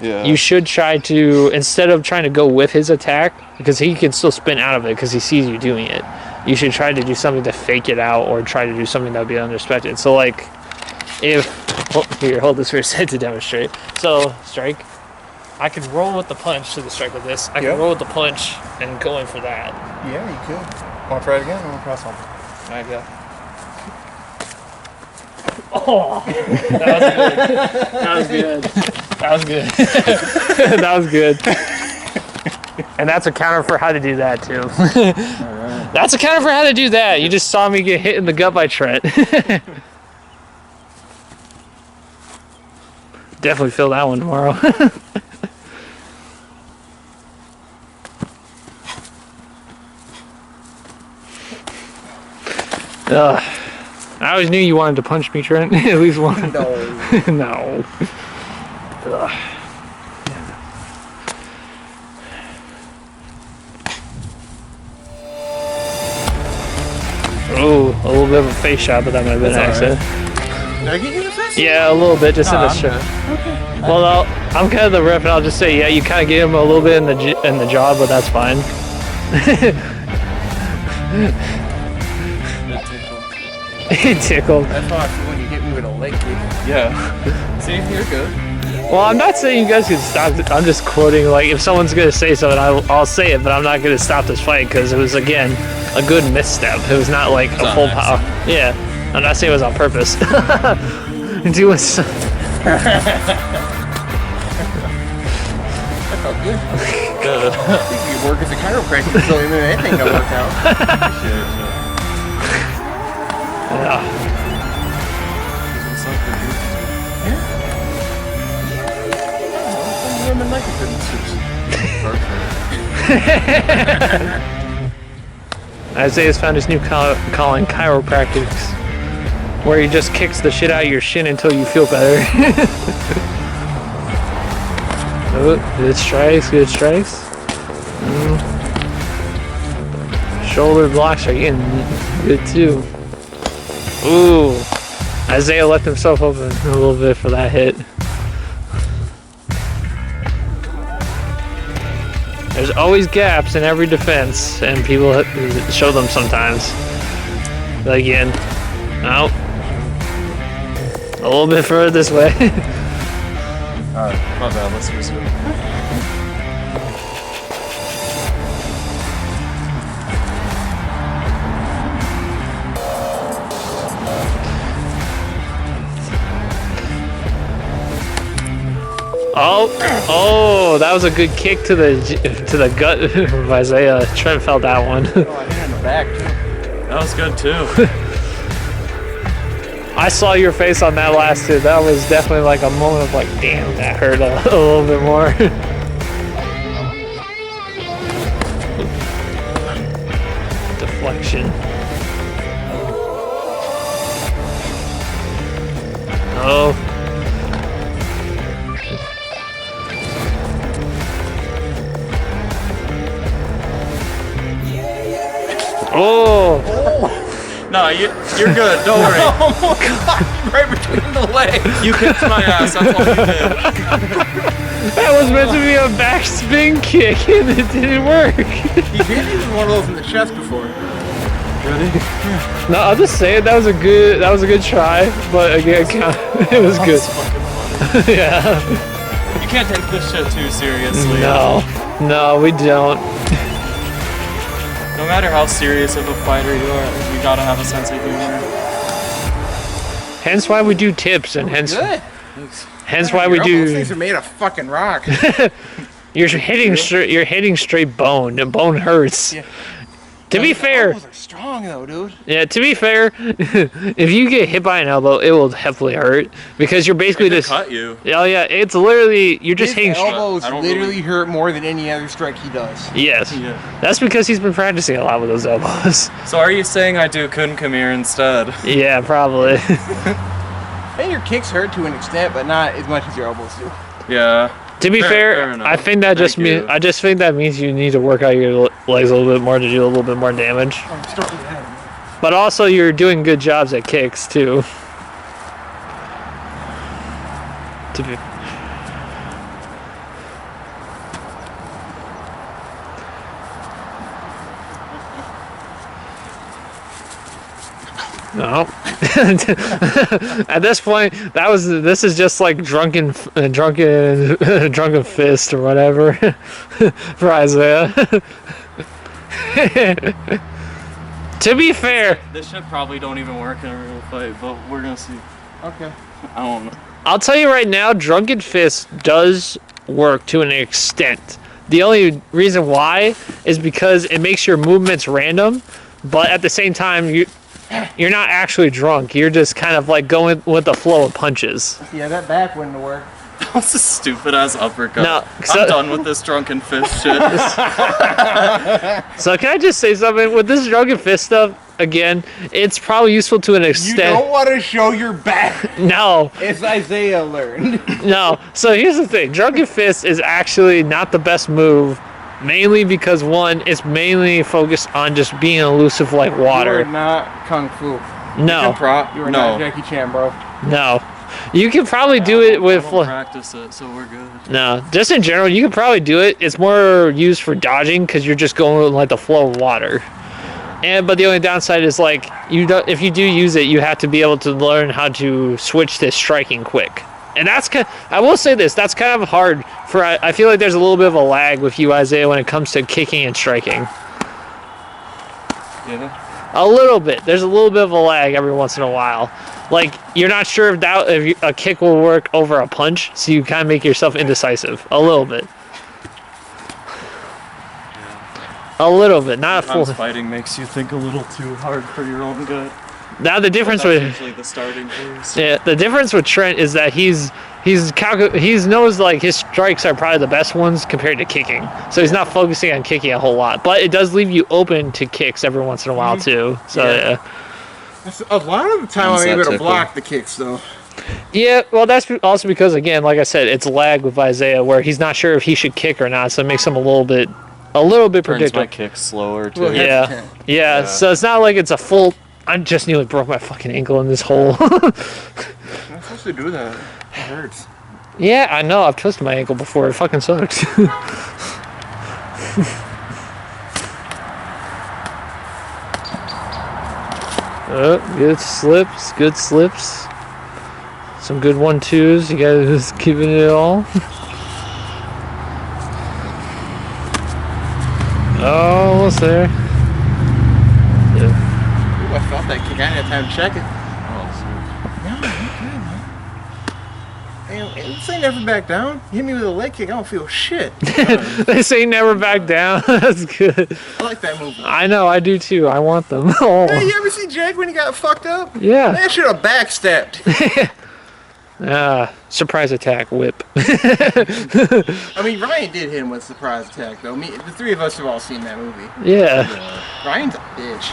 you should try to, instead of trying to go with his attack, because he can still spin out of it because he sees you doing it, you should try to do something to fake it out or try to do something that would be unexpected. So like if, here, hold this for a second to demonstrate. So strike, I can roll with the punch to the strike with this. I can roll with the punch and go in for that. Yeah, you could. Want to try it again? I want to cross on. Alright, go. Oh, that was good. That was good. That was good. And that's a counter for how to do that too. Right. That's a counter for how to do that. You just saw me get hit in the gut by Trent. Definitely feel that one tomorrow. I always knew you wanted to punch me, Trent. At least one. No. No. Oh, a little bit of a face shot, but that might have been an accident. Did I get you in the face? Yeah, a little bit, just in the shot. Okay. Well, I'm kind of the ref, and I'll just say, yeah, you kind of gave him a little bit in the jaw, but that's fine. It tickled. That's how I feel when you hit me with a leg kick. Yeah. See, you're good. Well, I'm not saying you guys can stop it. I'm just quoting, like, if someone's going to say something, I'll say it, but I'm not going to stop this fight because it was, again, a good misstep. It was not like a full power. Yeah. I'm not saying it was on purpose. Doing so. That felt good. I think you work as a chiropractor, so maybe that thing got worked out. Women like it for Isaiah's found his new calling, chiropractics, where he just kicks the shit out of your shin until you feel better. Oh, good strikes, good strikes. Shoulder blocks are getting good too. Ooh, Isaiah left himself open a little bit for that hit. There's always gaps in every defense, and people show them sometimes. But again, out. A little bit further this way. Alright, my bad, let's resume. Oh, that was a good kick to the gut of Isaiah. Trent felt that one. Oh, I hit in the back, too. That was good too. I saw your face on that last hit. That was definitely like a moment of like, damn, that hurt a little bit more. Deflection. Oh. Oh. No, you're good. Don't worry. Right between the legs. You kicked my ass. That's all you did. That was meant to be a back spin kick and it didn't work. He's hit me with one of those in the chest before. No, I'll just say it. That was a good try, but again, it was good. Yeah. You can't take this shit too seriously. No, we don't. No matter how serious of a fighter you are, you gotta have a sense of humor. Hence why we do tips, and hence Good. hence why we Those do. things are made of fucking rock. You're hitting straight. You're hitting straight bone, and bone hurts. Yeah. To be fair, Elbows are strong though, dude. yeah. To be fair, if you get hit by an elbow, it will definitely hurt because you're basically It could just. cut you. Oh yeah, it's literally you're just His hitting. elbows I don't literally hurt more than any other strike he does. Yes, Yeah. that's because he's been practicing a lot with those elbows. So are you saying I do Kun Kamir instead? Yeah, probably. And your kicks hurt to an extent, but not as much as your elbows do. Yeah. To be Fair fair, enough. I think that just Thank means you. I just think that means you need to work out your legs a little bit more to do a little bit more damage. I'm starting to have But also, you're doing good jobs at kicks too. To be. No. At this point, this is just like drunken fist or whatever for Isaiah. To be fair, This shit probably don't even work in a real fight, but we're gonna see. Okay. I don't know. I'll tell you right now, drunken fist does work to an extent. The only reason why is because it makes your movements random, but at the same time, you're not actually drunk. You're just kind of like going with the flow of punches. Yeah, that back wouldn't work. That was a stupid ass uppercut. No, so- I'm done with this drunken fist shit. So can I just say something? With this drunken fist stuff, again, it's probably useful to an You extent. don't want to show your back, No, as Isaiah learned. no. So here's the thing. Drunken fist is actually not the best move, mainly because one, it's mainly focused on just being elusive like You are water. not Kung Fu. No, You are not Jackie Chan, bro. no. You can probably do it with. I don't practice it, so we're good. No, just in general, you can probably do it. It's more used for dodging because you're just going with like the flow of water. But the only downside is like if you do use it, you have to be able to learn how to switch to striking quick. And that's I will say this, that's kind of hard for. I feel like there's a little bit of a lag with you, Isaiah, when it comes to kicking and striking. Yeah. A little bit. There's a little bit of a lag every once in a while. Like you're not sure if a kick will work over a punch, so you kind of make yourself indecisive a little bit. A little bit, not a full. Sometimes fighting makes you think a little too hard for your own good. Now the difference That's with usually the starting phase. yeah, the difference with Trent is that he knows like his strikes are probably the best ones compared to kicking, so he's not focusing on kicking a whole lot. But it does leave you open to kicks every once in a while too. So yeah. That's a lot of the time When's I'm that able to tickle? block the kicks, though. Yeah, well, that's also because, again, like I said, it's lag with Isaiah where he's not sure if he should kick or not, so it makes him a little bit Turns predictable. my kicks slower too. Well, Yeah. hesitant. Yeah, so it's not like it's a full. I just nearly broke my fucking ankle in this hole. I'm not supposed to do that. It hurts. Yeah, I know. I've twisted my ankle before. It fucking sucks. Good slips. Good slips. Some good 1-2s. You guys keeping it all. Oh, almost there. Yeah. Ooh, I felt that kick. I didn't have time to check it. No, okay, man. Damn, this ain't never back down. You hit me with a leg kick, I don't feel shit. They say never back down. That's good. I like that movie. I know, I do too. I want them. Oh. Hey, you ever see Jake when he got fucked up? Yeah. Man should have backstepped. Surprise attack whip. I mean, Ryan did hit him with a surprise attack, though. The three of us have all seen that movie. Yeah. Ryan's a bitch.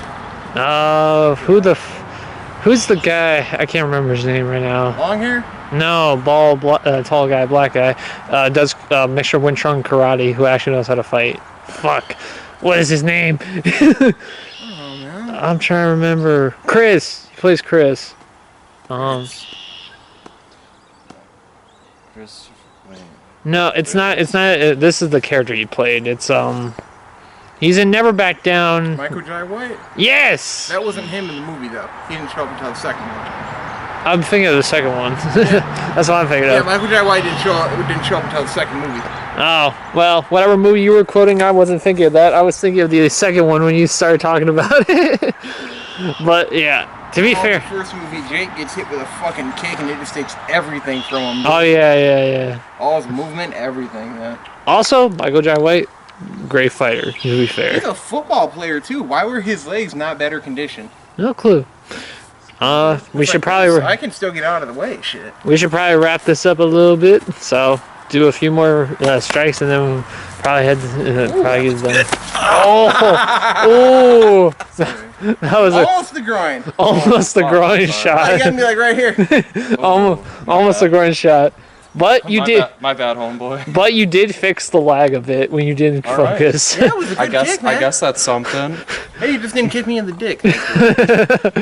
Who's the guy? I can't remember his name right now. Long hair? No, tall guy, black guy. Does mixture Wing Chun karate. Who actually knows how to fight. Fuck. What is his name? Oh, I'm trying to remember. Chris. He plays Chris. Chris, wait. No, it's not. It's not. This is the character he played. It's He's in Never Back Down. Michael Jai White? Yes. That wasn't him in the movie though. He didn't show up until the second one. I'm thinking of the second one. That's what I'm thinking Yeah, of. Michael Jai White didn't show up until the second movie. Oh, well, whatever movie you were quoting, I wasn't thinking of that. I was thinking of the second one when you started talking about it. But yeah, to be fair. The first movie, Jake gets hit with a fucking kick and it just takes everything from him. Oh yeah. All his movement, everything, man. Also, Michael Jai White, great fighter, to be fair. He's a football player too. Why were his legs not better conditioned? No clue. We should probably. I can still get out of the way, shit. We should probably wrap this up a little bit. So do a few more strikes, and then we'll probably head. Probably get done. Oh, that was Almost the groin. almost the groin shot. You got me like right here. Almost a groin shot. But you did. My bad, homeboy. But you did fix the lag of it when you didn't right. focus. Yeah, it was a good kick, man. I guess that's something. Hey, you just didn't kick me in the dick.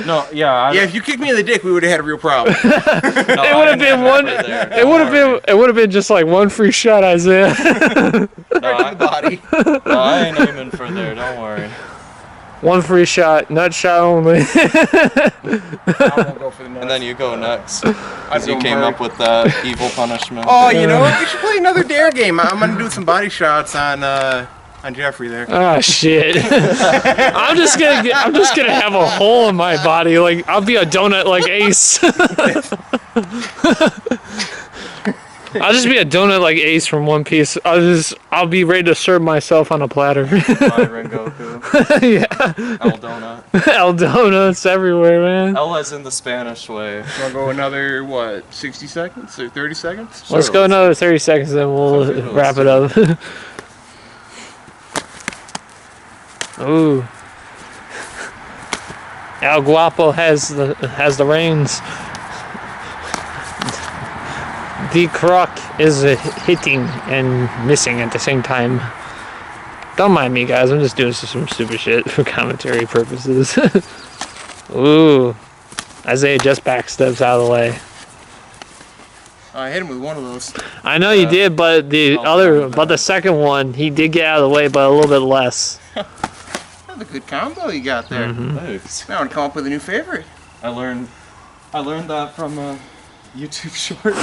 No, yeah. Yeah, if you kicked me in the dick, we would have had a real problem. It It would have been one. It would have been. It would have been just like one free shot, Isaiah. Right to the body. No, I ain't aiming for there. Don't worry. One free shot, nut shot only. I won't go for the nuts. And then you go next. I'd Because you go came Murray. up with that evil punishment. Oh, you know what? We should play another dare game. I'm gonna do some body shots on Jeffrey there. Oh shit! I'm just gonna have a hole in my body. Like I'll be a donut like Ace. I'll just be a donut like Ace from One Piece. I'll be ready to serve myself on a platter. My Rengoku. Yeah. El Donut. El donuts everywhere, man. El as in the Spanish way. Wanna go another, what, 60 seconds or 30 seconds? Let's go another 30 seconds, then we'll wrap it up. Ooh. El Guapo has the reins. The Croc is hitting and missing at the same time. Don't mind me, guys. I'm just doing some stupid shit for commentary purposes. Ooh. Isaiah just backsteps out of the way. I hit him with one of those. I know you did, but the second one, he did get out of the way, but a little bit less. That's a good combo you got there. Thanks. Now I want to come up with a new favorite. I learned that from a YouTube short.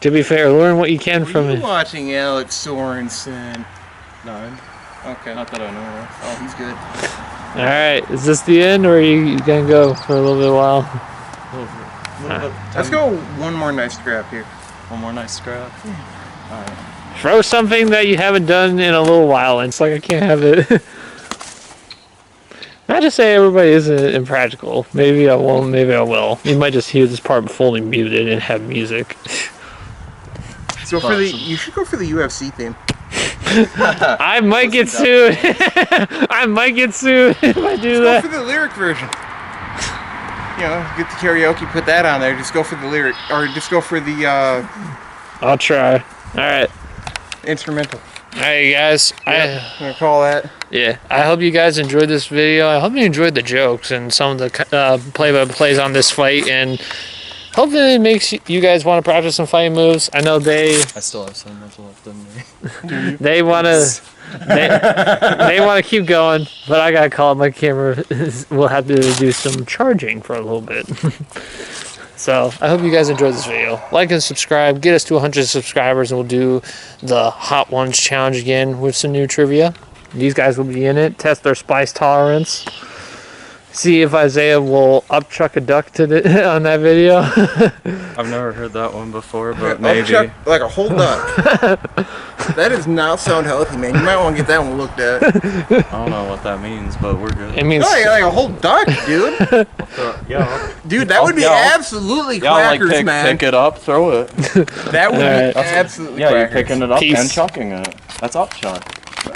To be fair, learn what you can from Were you it. watching Alex Sorensen? No, Okay. not that I know of. Oh, he's good. All right, is this the end, or are you gonna go for a little bit while? Let's go one more nice scrap here. One more nice scrap. Throw something that you haven't done in a little while, and it's like I can't have it. Not to say everybody isn't impractical. Maybe I won't, maybe I will. You might just hear this part fully muted and have music. So you should go for the UFC theme. I might get sued. I might get sued if I do Go that. for the lyric version. You know, get the karaoke, put that on there. Just go for the lyric, or just go for the I'll try. All right. instrumental. All right, guys. I'm gonna call that. Yeah, I hope you guys enjoyed this video. I hope you enjoyed the jokes and some of the play-by-plays on this fight, and hopefully it makes you guys want to practice some fighting moves. I know I still have so much left in me. they want to they want to keep going, but I gotta call up my camera. We'll have to do some charging for a little bit. So I hope you guys enjoyed this video. Like and subscribe. Get us to 100 subscribers, and we'll do the Hot Ones challenge again with some new trivia. These guys will be in it. Test their spice tolerance. See if Isaiah will upchuck a duck on that video. I've never heard that one before, but maybe. Upchuck like a whole duck. That does not sound healthy, man. You might want to get that one looked at. I don't know what that means, but we're good. It means No, like a whole duck, dude. Yeah. Dude, that would be absolutely quackers, man. pick it up, throw it. That would Alright. be absolutely Yeah, you're quackers. picking it up Peace. and chucking it. That's upchuck.